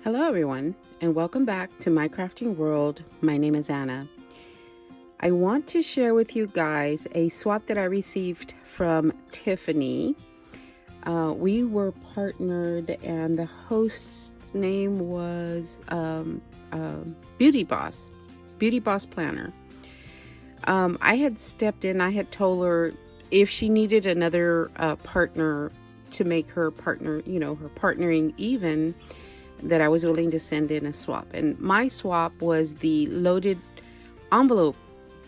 Hello everyone, and welcome back to my crafting world. My name is Anna. I want to share with you guys a swap that I received from Tiffany. We were partnered and the host's name was Beauty Boss Planner. I had stepped in. I had told her if she needed another partner to make her partner, her partnering even, that I was willing to send in a swap. And my swap was the loaded envelope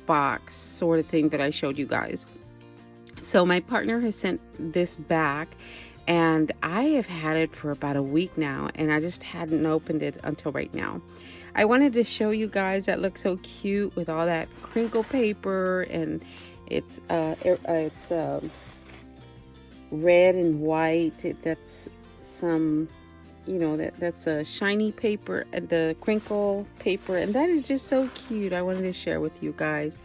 box sort of thing that I showed you guys. So my partner has sent this back, and I have had it for about a week now, and I just hadn't opened it until right now. I wanted to show you guys that looks so cute with all that crinkle paper, and it's red and white. That's some, that's a shiny paper and the crinkle paper, and that is just so cute. I wanted to share with you guys.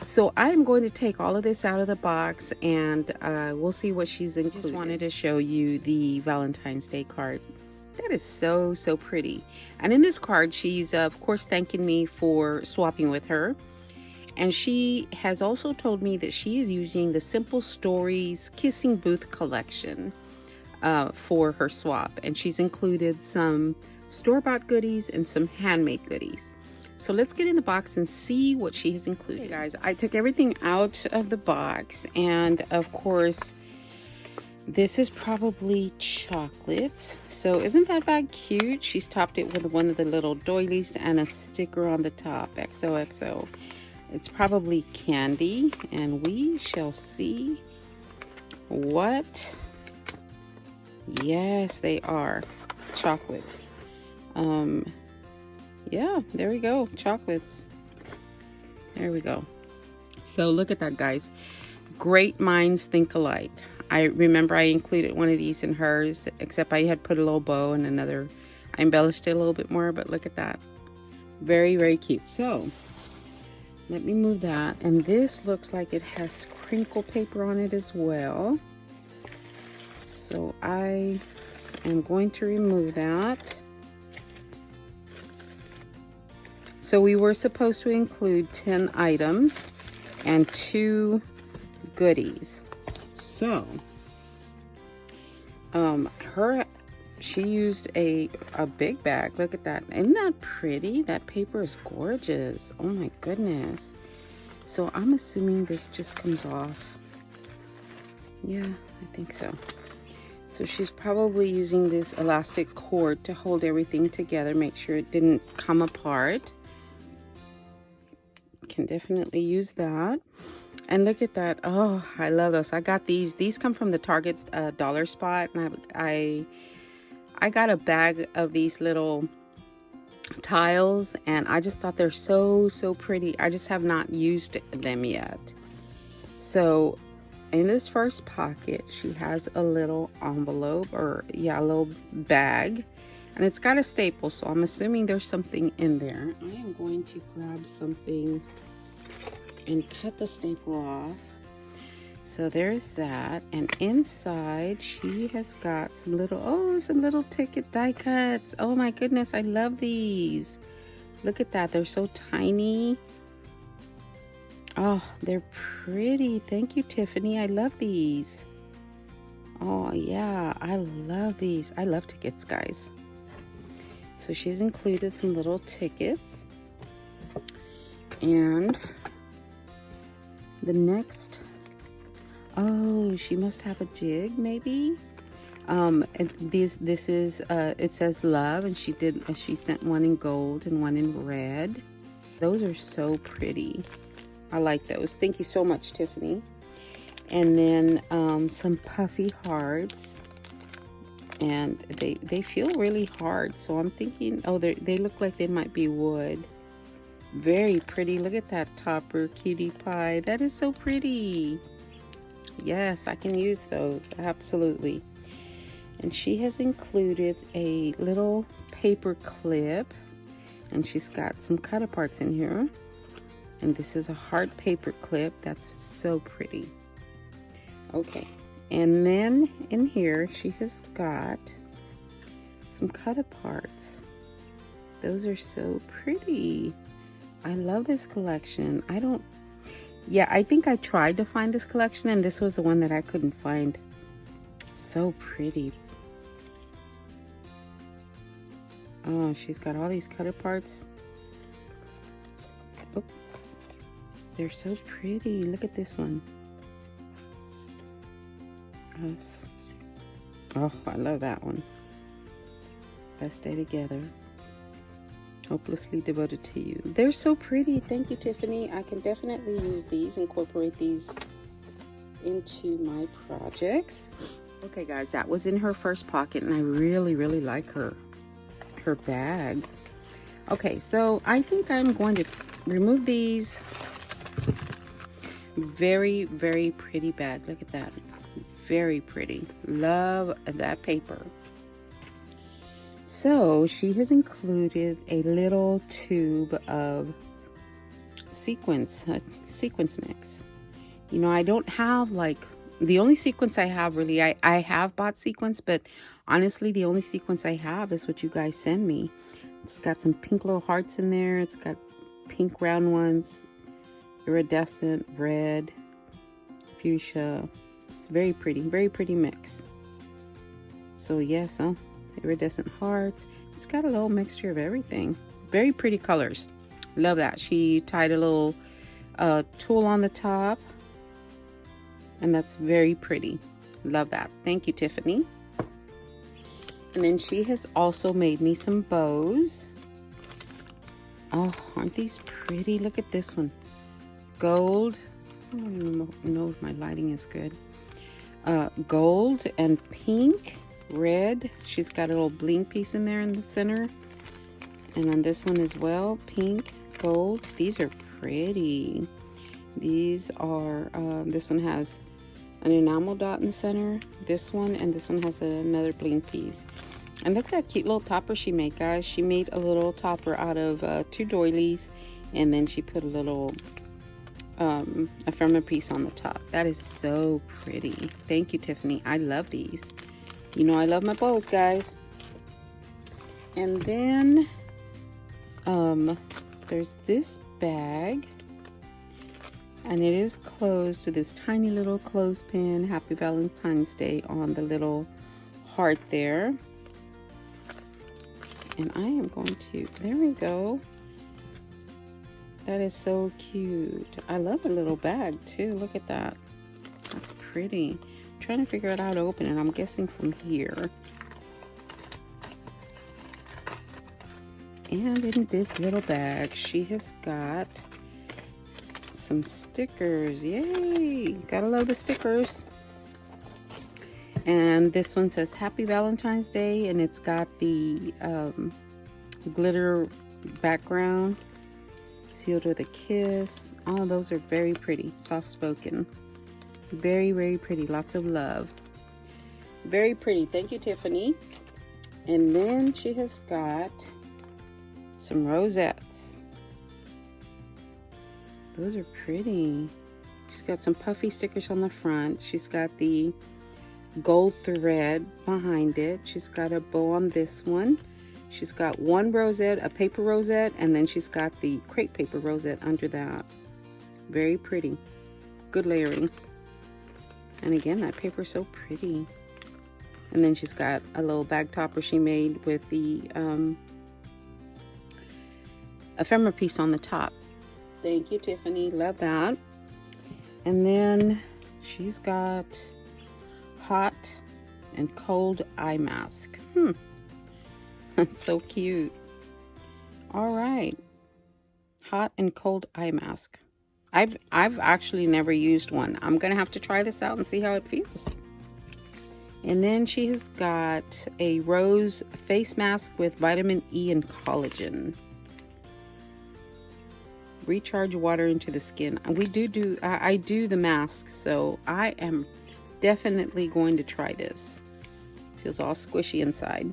So I'm going to take all of this out of the box, and we'll see what she's included. Just wanted to show you the Valentine's Day card. That is so pretty. And in this card, she's of course thanking me for swapping with her. And she has also told me that she is using the Simple Stories Kissing Booth collection for her swap, and she's included some store-bought goodies and some handmade goodies. So let's get in the box and see what she has included. Hey guys, I took everything out of the box, and of course this is probably chocolates. So isn't that bag cute? She's topped it with one of the little doilies and a sticker on the top, XOXO. It's probably candy, and we shall see what. Yes, they are chocolates. Yeah, there we go, chocolates. There we go. So look at that, guys. Great minds think alike. I remember I included one of these in hers, except I had put a little bow and another. I embellished it a little bit more, but look at that. Very cute. So let me move that. And this looks like it has crinkle paper on it as well. So I am going to remove that. So we were supposed to include 10 items and 2 goodies. So she used a big bag. Look at that. Isn't that pretty? That paper is gorgeous. Oh my goodness. So I'm assuming this just comes off. Yeah, I think so. So she's probably using this elastic cord to hold everything together, make sure it didn't come apart. Can definitely use that. And look at that. Oh, I love those. I got these. These come from the Target dollar spot, and I got a bag of these little tiles, and I just thought they're so pretty. I just have not used them yet. So in this first pocket, she has a little envelope, or yeah, a little bag, and it's got a staple, so I'm assuming there's something in there. I am going to grab something and cut the staple off. So there's that, and inside she has got some little ticket die cuts. Oh my goodness, I love these. Look at that, they're so tiny. Oh, they're pretty. Thank you, Tiffany. I love these. Oh, yeah. I love these. I love tickets, guys. So she's included some little tickets. And the next... Oh, she must have a jig, maybe? And this is... it says love, and she sent one in gold and one in red. Those are so pretty. I like those. Thank you so much, Tiffany. And then some puffy hearts, and they feel really hard, so I'm thinking, oh, they look like they might be wood. Very pretty. Look at that topper, cutie pie. That is so pretty. Yes, I can use those, absolutely. And she has included a little paper clip, and she's got some cut aparts in here. And this is a hard paper clip. That's so pretty. Okay, and then in here she has got some cut aparts. Those are so pretty. I love this collection. I think I tried to find this collection and this was the one that I couldn't find. So pretty. Oh, she's got all these cutter parts. Oh, they're so pretty. Look at this one. Us. Oh, I love that one. Best Day Together. Hopelessly Devoted to You. They're so pretty. Thank you, Tiffany. I can definitely use these, incorporate these into my projects. Okay, guys, that was in her first pocket, and I really, really like her bag. Okay, so I think I'm going to remove these. Very, very pretty bag. Look at that. Very pretty. Love that paper. So she has included a little tube of sequins mix. You know, I don't have like, the only sequence I have really, I have bought sequins, but honestly, the only sequence I have is what you guys send me. It's got some pink little hearts in there. It's got pink round ones, iridescent, red, fuchsia. It's very pretty mix. So yes, iridescent hearts. It's got a little mixture of everything. Very pretty colors. Love that. She tied a little tulle on the top, and that's very pretty. Love that. Thank you, Tiffany. And then she has also made me some bows. Oh, aren't these pretty? Look at this one. Gold. I don't even know if my lighting is good. Gold and pink, red. She's got a little bling piece in there in the center. And on this one as well, pink, gold. These are pretty. These are, this one has an enamel dot in the center. This one and this one has another bling piece. And look at that cute little topper she made, guys. She made a little topper out of 2 doilies, and then she put a little ephemera piece on the top. That is so pretty. Thank you, Tiffany. I love these. You know I love my bows, guys. And then there's this bag, and it is closed with this tiny little clothespin. Happy Valentine's Day on the little heart there. And I am going to, there we go. That is so cute. I love the little bag too. Look at that. That's pretty. I'm trying to figure out how to open it. I'm guessing from here. And in this little bag, she has got some stickers. Yay! Gotta love the stickers. And this one says Happy Valentine's Day, and it's got the glitter background. Sealed with a kiss. All of those are very pretty. Soft spoken. Very, very pretty. Lots of love. Very pretty. Thank you, Tiffany. And then she has got some rosettes. Those are pretty. She's got some puffy stickers on the front. She's got the gold thread behind it. She's got a bow on this one. She's got one rosette, a paper rosette, and then she's got the crepe paper rosette under that. Very pretty. Good layering. And again, that paper is so pretty. And then she's got a little bag topper she made with the ephemera piece on the top. Thank you, Tiffany. Love that. And then she's got hot and cold eye mask. That's so cute. All right. Hot and cold eye mask. I've actually never used one. I'm gonna have to try this out and see how it feels. And then she has got a rose face mask with vitamin E and collagen. Recharge water into the skin. And I do the mask, so I am definitely going to try this. Feels all squishy inside.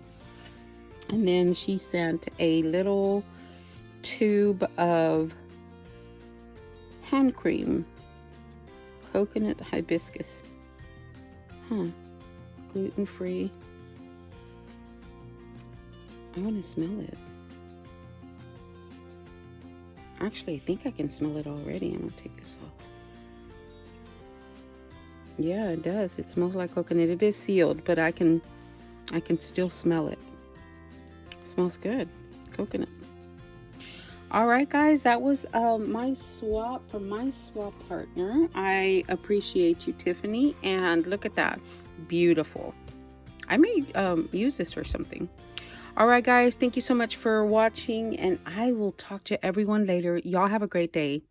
And then she sent a little tube of hand cream. Coconut hibiscus. Gluten-free. I want to smell it. Actually, I think I can smell it already. I'm gonna take this off. Yeah, it does. It smells like coconut. It is sealed, but I can still smell it. It smells good. Coconut. All right, guys, that was my swap from my swap partner. I appreciate you, Tiffany, and look at that. Beautiful. I may use this for something. All right, guys, thank you so much for watching, and I will talk to everyone later. Y'all have a great day.